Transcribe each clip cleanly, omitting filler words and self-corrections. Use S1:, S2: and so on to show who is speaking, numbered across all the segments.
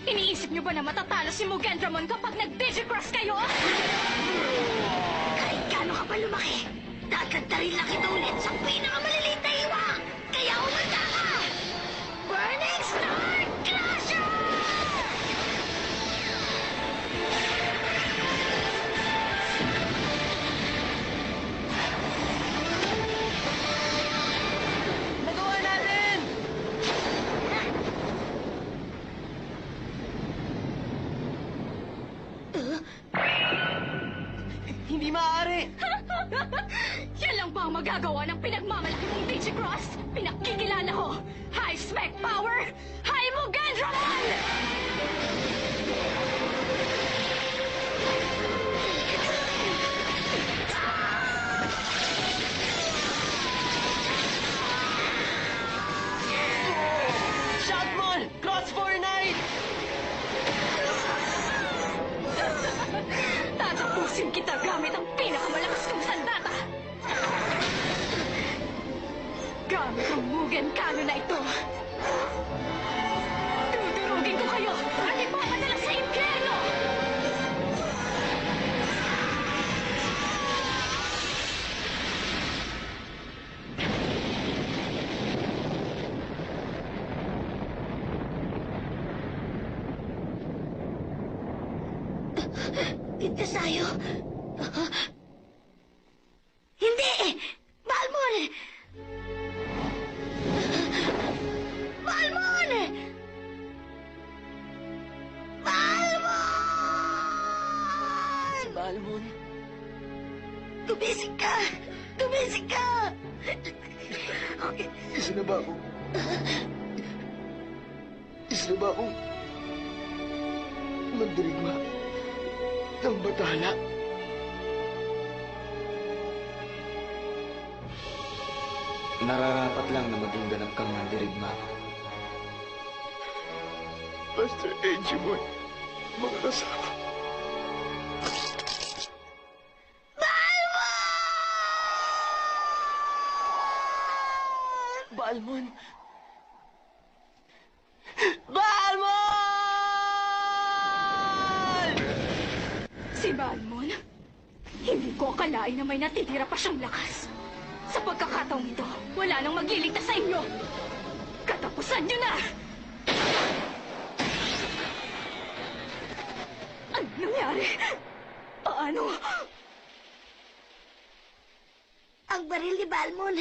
S1: Iniisip niyo ba na matatalo si Mugendramon kapag nag-Digicross kayo?
S2: Kahit gaano ka pa lumaki, dadagdarin lang kita ulit sa pinakamaliliit na iwa! Kaya umanda ka! Burning Star Crusher!
S3: Nagawa natin! Hindi maaari!
S1: Yan lang ba ang magagawa ng pinagmamalaki mong Digicross? Pinakikilala ko! High Spec Power! High Mugendramon!
S3: Shoutmon! Cross for Night!
S1: Tatapusin kita gamit ang pinakamalakas kong sandata! Gamit ang Mugen Cannon na ito! Dudurugin ko kayo at ipapadala sa impyerno!
S2: Ligtas tayo. Hindi! Balmon! Balmon! Balmon!
S3: Balmon?
S2: Gumising ka! Gumising ka!
S4: Isa na ba ako? Isa na ba akong mandirigma ng batala?
S5: Nararapat lang na maging ganap kang mandirigma.
S4: Master Edgemon, mga kasama.
S3: Balmon! Balmon!
S1: Si Balmon, hindi ko akalain na may natitira pa siyang lakas. Sa pagkakataong ito, wala nang magliligtas sa inyo. Katapusan niyo na! Ano nangyari? Paano?
S2: Ang baril ni Balmon.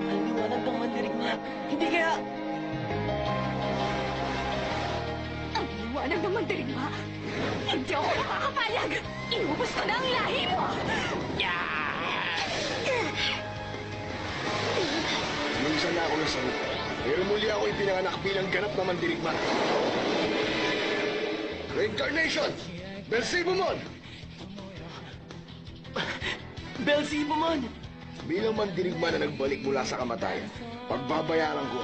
S3: Ang liwanag ng mandirigma. Hindi kaya...
S1: Ang liwanag ng mandirigma? Hindi ako makakapayag! Inubos ko na ang lahi mo!
S4: Minsan na ako nasalit, pero muli ako ipinanganak bilang ganap na mandirigma. Reincarnation! Belzebumon!
S3: Belzebumon!
S4: Bilang mandirigma na nagbalik mula sa kamatayan, pagbabayaran ko